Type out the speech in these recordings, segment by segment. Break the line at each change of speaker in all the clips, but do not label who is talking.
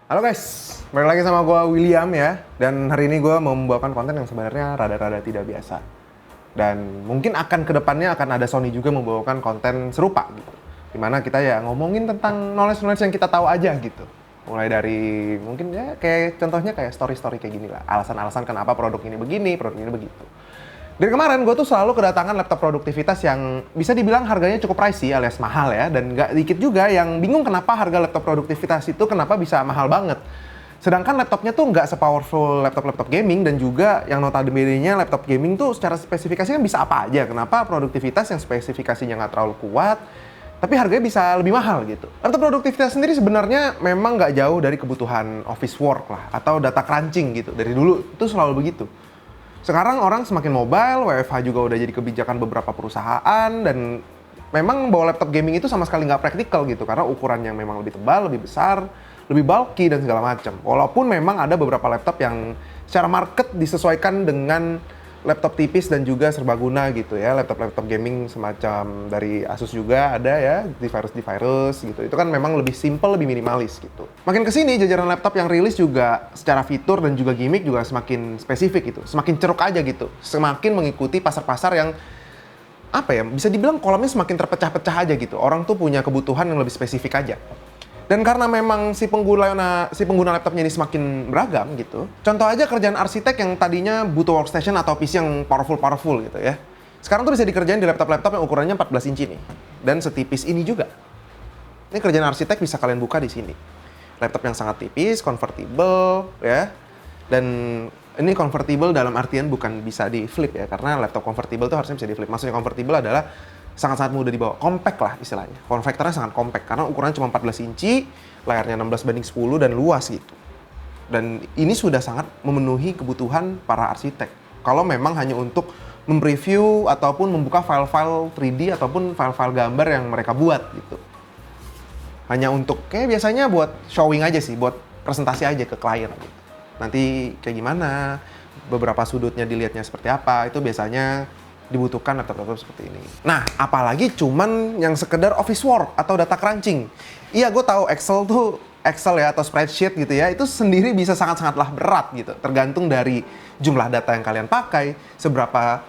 Halo guys, balik lagi sama gue William ya. Dan hari ini gue mau membawakan konten yang sebenarnya rada-rada tidak biasa. Dan mungkin kedepannya akan ada Sony juga membawakan konten serupa gitu. Dimana kita ya ngomongin tentang knowledge yang kita tahu aja gitu. Mulai dari mungkin ya kayak contohnya kayak story-story kayak gini lah. Alasan-alasan kenapa produk ini begini, produk ini begitu. Dari kemarin gue tuh selalu kedatangan laptop produktivitas yang bisa dibilang harganya cukup pricey alias mahal ya. Dan nggak dikit juga yang bingung kenapa harga laptop produktivitas itu kenapa bisa mahal banget. Sedangkan laptopnya tuh nggak sepowerful laptop-laptop gaming dan juga yang notabene-nya laptop gaming tuh secara spesifikasi kan bisa apa aja. Kenapa produktivitas yang spesifikasinya nggak terlalu kuat, tapi harganya bisa lebih mahal gitu. Laptop produktivitas sendiri sebenarnya memang nggak jauh dari kebutuhan office work lah atau data crunching gitu. Dari dulu itu selalu begitu. Sekarang orang semakin mobile, WFH juga udah jadi kebijakan beberapa perusahaan, dan memang bawa laptop gaming itu sama sekali nggak praktikal gitu, karena ukurannya memang lebih tebal, lebih besar, lebih bulky, dan segala macam. Walaupun memang ada beberapa laptop yang secara market disesuaikan dengan laptop tipis dan juga serbaguna gitu ya. Laptop-laptop gaming semacam dari Asus juga ada ya, di virus gitu. Itu kan memang lebih simple, lebih minimalis gitu. Makin kesini jajaran laptop yang rilis juga secara fitur dan juga gimmick juga semakin spesifik gitu. Semakin ceruk aja gitu. Semakin mengikuti pasar-pasar yang apa ya, bisa dibilang kolamnya semakin terpecah-pecah aja gitu. Orang tuh punya kebutuhan yang lebih spesifik aja. Dan karena memang si pengguna laptopnya ini semakin beragam gitu. Contoh aja kerjaan arsitek yang tadinya butuh workstation atau PC yang powerful gitu ya. Sekarang tuh bisa dikerjain di laptop-laptop yang ukurannya 14 inci nih. Dan setipis ini juga. Ini kerjaan arsitek bisa kalian buka di sini. Laptop yang sangat tipis, convertible ya. Dan ini convertible dalam artian bukan bisa di flip ya, karena laptop convertible tuh harusnya bisa di flip. Maksudnya convertible adalah sangat-sangat mudah dibawa, compact lah istilahnya. Form factornya sangat compact karena ukurannya cuma 14 inci, layarnya 16:10 dan luas gitu. Dan ini sudah sangat memenuhi kebutuhan para arsitek. Kalau memang hanya untuk mempreview ataupun membuka file-file 3D ataupun file-file gambar yang mereka buat gitu. Hanya untuk kayak biasanya buat showing aja sih, buat presentasi aja ke klien gitu. Nanti kayak gimana, beberapa sudutnya dilihatnya seperti apa, itu biasanya dibutuhkan laptop-laptop seperti ini. Nah, apalagi cuman yang sekedar office work atau data crunching. Iya, gue tahu Excel ya atau spreadsheet gitu ya, itu sendiri bisa sangat-sangatlah berat gitu. Tergantung dari jumlah data yang kalian pakai, seberapa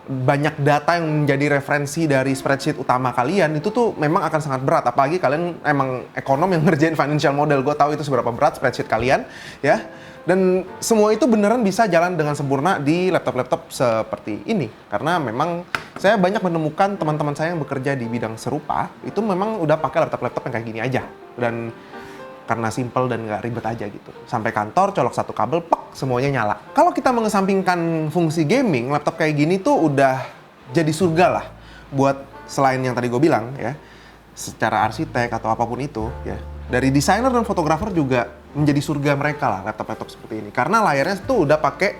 banyak data yang menjadi referensi dari spreadsheet utama kalian, itu tuh memang akan sangat berat. Apalagi kalian emang ekonom yang ngerjain financial model, gue tahu itu seberapa berat spreadsheet kalian ya. Dan semua itu beneran bisa jalan dengan sempurna di laptop-laptop seperti ini. Karena memang saya banyak menemukan teman-teman saya yang bekerja di bidang serupa, itu memang udah pakai laptop-laptop yang kayak gini aja. Dan karena simple dan nggak ribet aja gitu. Sampai kantor, colok satu kabel, pek, semuanya nyala. Kalau kita mengesampingkan fungsi gaming, laptop kayak gini tuh udah jadi surga lah. Buat selain yang tadi gue bilang ya, secara arsitek atau apapun itu ya. Dari desainer dan fotografer juga menjadi surga mereka lah laptop-laptop seperti ini. Karena layarnya tuh udah pakai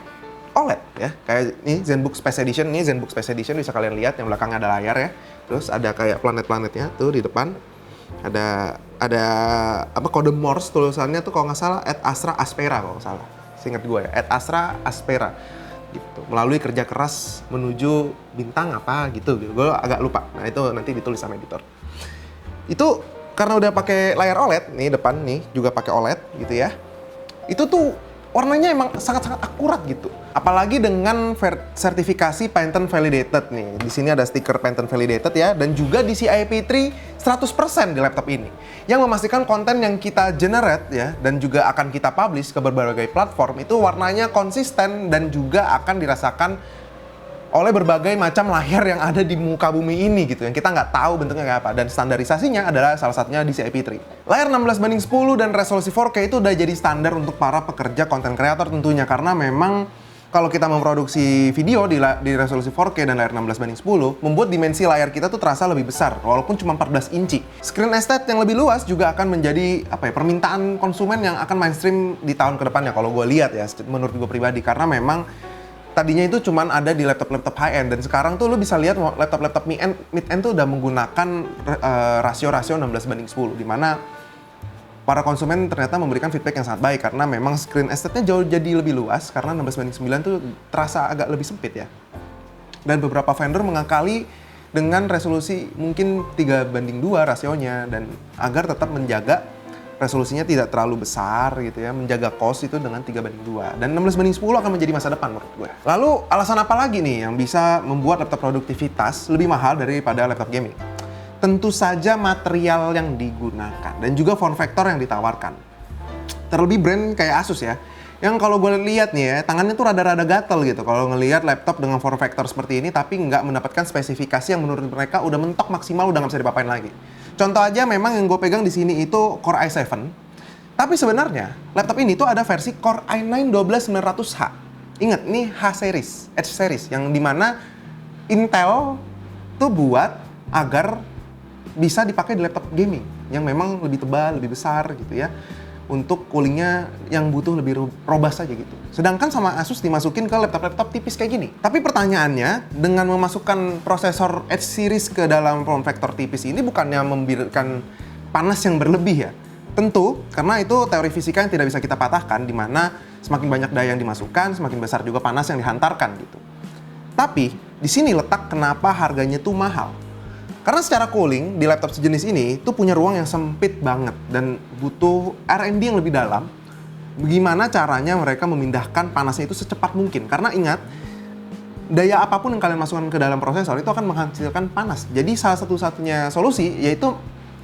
OLED ya. Kayak ini ZenBook Space Edition, ini ZenBook Space Edition bisa kalian lihat yang belakangnya ada layar ya. Terus ada kayak planet-planetnya tuh di depan. Ada apa kode Morse tulisannya tuh kalau nggak salah @Astra Aspera kalau nggak salah. Seingat gue ya, @Astra Aspera gitu. Melalui kerja keras menuju bintang apa gitu. Gue agak lupa. Nah, itu nanti ditulis sama editor. Itu karena udah pakai layar OLED nih depan nih juga pakai OLED gitu ya. Itu tuh warnanya emang sangat-sangat akurat gitu. Apalagi dengan sertifikasi patent validated nih. Di sini ada stiker patent validated ya, dan juga di IP3 100% di laptop ini. Yang memastikan konten yang kita generate ya dan juga akan kita publish ke berbagai platform itu warnanya konsisten dan juga akan dirasakan oleh berbagai macam layar yang ada di muka bumi ini gitu, yang kita nggak tahu bentuknya kayak apa. Dan standarisasinya adalah salah satunya di IP3. Layar 16:10 dan resolusi 4K itu udah jadi standar untuk para pekerja konten kreator tentunya, karena memang kalau kita memproduksi video di resolusi 4K dan layar 16:10, membuat dimensi layar kita tuh terasa lebih besar, walaupun cuma 14 inci. Screen estate yang lebih luas juga akan menjadi permintaan konsumen yang akan mainstream di tahun ke depannya kalau gue lihat ya, menurut gue pribadi. Karena memang tadinya itu cuman ada di laptop-laptop high-end, dan sekarang tuh lu bisa lihat laptop-laptop mid-end tuh udah menggunakan rasio-rasio 16:10, di mana para konsumen ternyata memberikan feedback yang sangat baik karena memang screen estate-nya jauh jadi lebih luas karena 16:9 tuh terasa agak lebih sempit ya. Dan beberapa vendor mengakali dengan resolusi mungkin 3:2 rasionya, dan agar tetap menjaga resolusinya tidak terlalu besar gitu ya, menjaga cost itu dengan 3:2. Dan 16:10 akan menjadi masa depan menurut gue. Lalu alasan apa lagi nih yang bisa membuat laptop produktivitas lebih mahal daripada laptop gaming? Tentu saja material yang digunakan dan juga form factor yang ditawarkan. Terlebih brand kayak Asus ya, yang kalau gue lihat nih ya, tangannya tuh rada-rada gatel gitu kalau ngelihat laptop dengan form factor seperti ini tapi nggak mendapatkan spesifikasi yang menurut mereka udah mentok maksimal, udah nggak bisa dipapain lagi. Contoh aja memang yang gue pegang di sini itu Core i7, tapi sebenarnya laptop ini tuh ada versi Core i9 12900H. Ingat, ini H series, H series, yang dimana Intel tuh buat agar bisa dipakai di laptop gaming yang memang lebih tebal, lebih besar gitu ya, untuk coolingnya yang butuh lebih robust saja gitu. Sedangkan sama Asus dimasukin ke laptop-laptop tipis kayak gini. Tapi pertanyaannya, dengan memasukkan prosesor H series ke dalam form factor tipis ini bukannya memberikan panas yang berlebih ya? Tentu, karena itu teori fisika yang tidak bisa kita patahkan, di mana semakin banyak daya yang dimasukkan, semakin besar juga panas yang dihantarkan gitu. Tapi, di sini letak kenapa harganya tuh mahal. Karena secara cooling di laptop sejenis ini tuh punya ruang yang sempit banget dan butuh R&D yang lebih dalam. Bagaimana caranya mereka memindahkan panasnya itu secepat mungkin? Karena ingat, daya apapun yang kalian masukkan ke dalam prosesor itu akan menghasilkan panas. Jadi salah satu-satunya solusi yaitu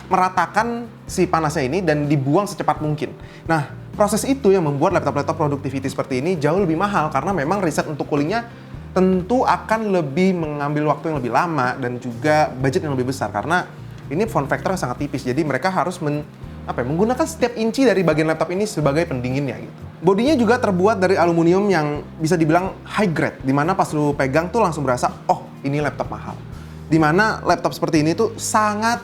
meratakan si panasnya ini dan dibuang secepat mungkin. Nah, proses itu yang membuat laptop-laptop productivity seperti ini jauh lebih mahal karena memang riset untuk coolingnya tentu akan lebih mengambil waktu yang lebih lama dan juga budget yang lebih besar karena ini form factor yang sangat tipis. Jadi mereka harus menggunakan setiap inci dari bagian laptop ini sebagai pendinginnya gitu. Bodinya juga terbuat dari aluminium yang bisa dibilang high grade, dimana pas lu pegang tuh langsung berasa, oh ini laptop mahal. Dimana laptop seperti ini tuh sangat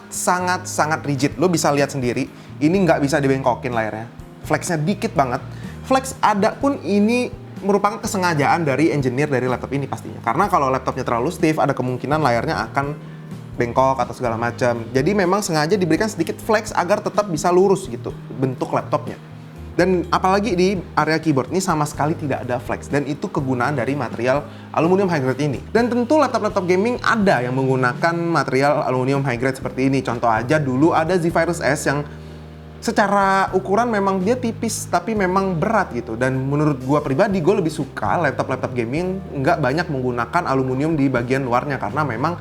rigid. Lu bisa lihat sendiri, ini nggak bisa dibengkokin layarnya. Flexnya dikit banget. Flex ada pun ini merupakan kesengajaan dari engineer dari laptop ini pastinya. Karena kalau laptopnya terlalu stiff, ada kemungkinan layarnya akan bengkok atau segala macam. Jadi memang sengaja diberikan sedikit flex agar tetap bisa lurus gitu bentuk laptopnya. Dan apalagi di area keyboard ini sama sekali tidak ada flex. Dan itu kegunaan dari material aluminium high grade ini. Dan tentu laptop-laptop gaming ada yang menggunakan material aluminium high grade seperti ini. Contoh aja dulu ada Zephyrus S yang secara ukuran memang dia tipis tapi memang berat gitu. Dan menurut gua pribadi, gua lebih suka laptop-laptop gaming nggak banyak menggunakan aluminium di bagian luarnya karena memang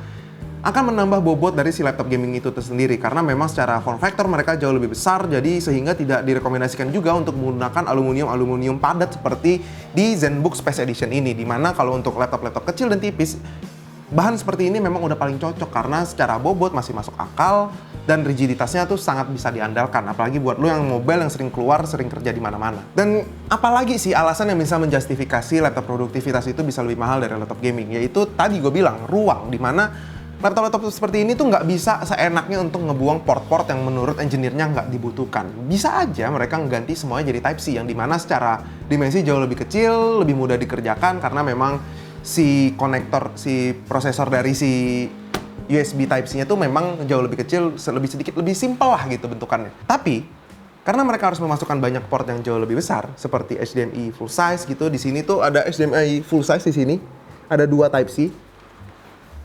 akan menambah bobot dari si laptop gaming itu tersendiri karena memang secara form factor mereka jauh lebih besar, jadi sehingga tidak direkomendasikan juga untuk menggunakan aluminium padat seperti di ZenBook Space Edition ini, dimana kalau untuk laptop-laptop kecil dan tipis bahan seperti ini memang udah paling cocok karena secara bobot masih masuk akal dan rigiditasnya tuh sangat bisa diandalkan, apalagi buat lo yang mobile yang sering keluar, sering kerja di mana-mana. Dan apalagi sih alasan yang bisa menjustifikasi laptop produktivitas itu bisa lebih mahal dari laptop gaming, yaitu tadi gue bilang ruang, dimana laptop-laptop seperti ini tuh nggak bisa seenaknya untuk ngebuang port-port yang menurut engineer-nya nggak dibutuhkan. Bisa aja mereka mengganti semuanya jadi Type-C, yang dimana secara dimensi jauh lebih kecil, lebih mudah dikerjakan karena memang si konektor, si prosesor dari si USB Type-C-nya tuh memang jauh lebih kecil, lebih simpel lah gitu bentukannya. Tapi karena mereka harus memasukkan banyak port yang jauh lebih besar, seperti HDMI full size gitu. Di sini tuh ada HDMI full size di sini, ada 2 Type-C.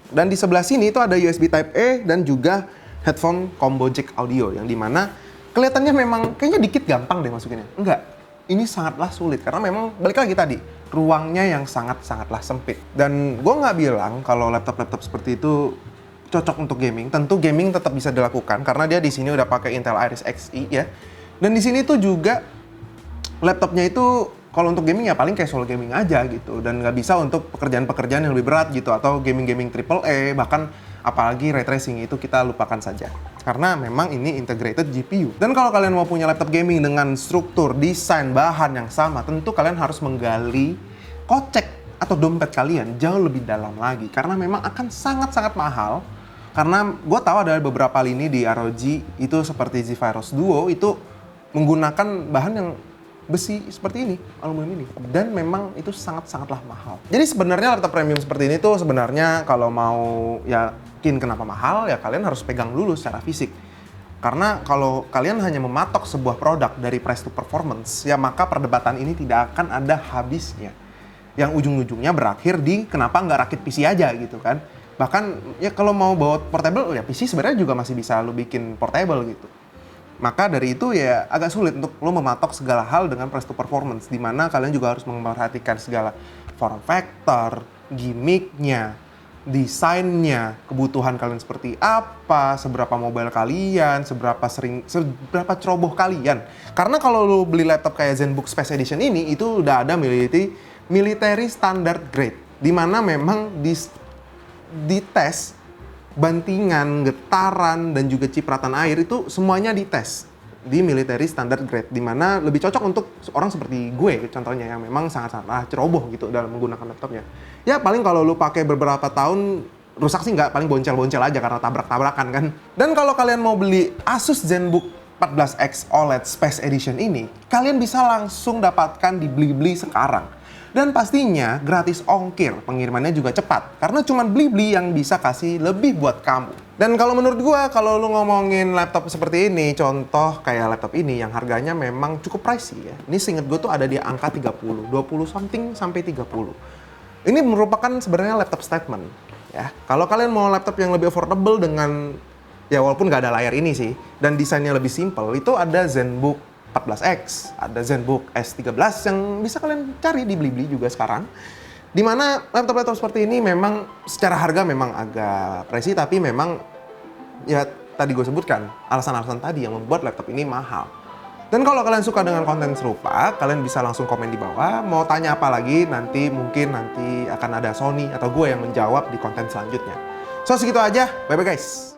Dan di sebelah sini itu ada USB Type-A dan juga headphone combo jack audio, yang dimana kelihatannya memang kayaknya dikit gampang deh masukinnya. Enggak, ini sangatlah sulit karena memang balik lagi tadi, ruangnya yang sangatlah sempit. Dan gue nggak bilang kalau laptop-laptop seperti itu cocok untuk gaming. Tentu gaming tetap bisa dilakukan karena dia di sini udah pakai Intel Iris Xe ya. Dan di sini tuh juga laptopnya itu kalau untuk gaming ya paling casual gaming aja gitu, dan nggak bisa untuk pekerjaan-pekerjaan yang lebih berat gitu atau gaming-gaming AAA, bahkan apalagi ray tracing itu kita lupakan saja karena memang ini integrated GPU. Dan kalau kalian mau punya laptop gaming dengan struktur, desain, bahan yang sama, tentu kalian harus menggali kocek atau dompet kalian jauh lebih dalam lagi karena memang akan sangat mahal. Karena gue tahu ada beberapa lini di ROG itu seperti Zephyrus Duo itu menggunakan bahan yang besi seperti ini, aluminium ini, dan memang itu sangatlah mahal. Jadi sebenarnya laptop premium seperti ini tuh sebenarnya kalau mau yakin kenapa mahal, ya kalian harus pegang dulu secara fisik. Karena kalau kalian hanya mematok sebuah produk dari price to performance, ya maka perdebatan ini tidak akan ada habisnya. Yang ujung-ujungnya berakhir di kenapa nggak rakit PC aja gitu kan. Bahkan ya kalau mau bawa portable, ya PC sebenarnya juga masih bisa lu bikin portable gitu. Maka dari itu ya agak sulit untuk lo mematok segala hal dengan price to performance, di mana kalian juga harus memperhatikan segala form factor, gimmicknya, desainnya, kebutuhan kalian seperti apa, seberapa mobile kalian, seberapa ceroboh kalian. Karena kalau lo beli laptop kayak ZenBook Space Edition ini, itu udah ada military standard grade, di mana memang dites bantingan, getaran, dan juga cipratan air itu semuanya dites di military standard grade, di mana lebih cocok untuk orang seperti gue contohnya yang memang sangat-sangat ceroboh gitu dalam menggunakan laptopnya. Ya paling kalau lu pakai beberapa tahun rusak sih nggak, paling boncel-boncel aja karena tabrak-tabrakan kan. Dan kalau kalian mau beli Asus ZenBook 14X OLED Space Edition ini, kalian bisa langsung dapatkan di Blibli sekarang. Dan pastinya gratis ongkir, pengirimannya juga cepat. Karena cuma Blibli yang bisa kasih lebih buat kamu. Dan kalau menurut gua, kalau lu ngomongin laptop seperti ini, contoh kayak laptop ini yang harganya memang cukup pricey ya. Ini seinget gua tuh ada di angka 30, 20 something sampai 30. Ini merupakan sebenarnya laptop statement ya. Kalau kalian mau laptop yang lebih affordable dengan, ya walaupun nggak ada layar ini sih, dan desainnya lebih simple, itu ada ZenBook 14X, ada ZenBook S13 yang bisa kalian cari di Blibli juga sekarang. Dimana laptop-laptop seperti ini memang secara harga memang agak pricey, tapi memang ya tadi gue sebutkan alasan-alasan tadi yang membuat laptop ini mahal. Dan kalau kalian suka dengan konten serupa, kalian bisa langsung komen di bawah. Mau tanya apa lagi, mungkin nanti akan ada Sony atau gue yang menjawab di konten selanjutnya. So segitu aja, bye-bye guys.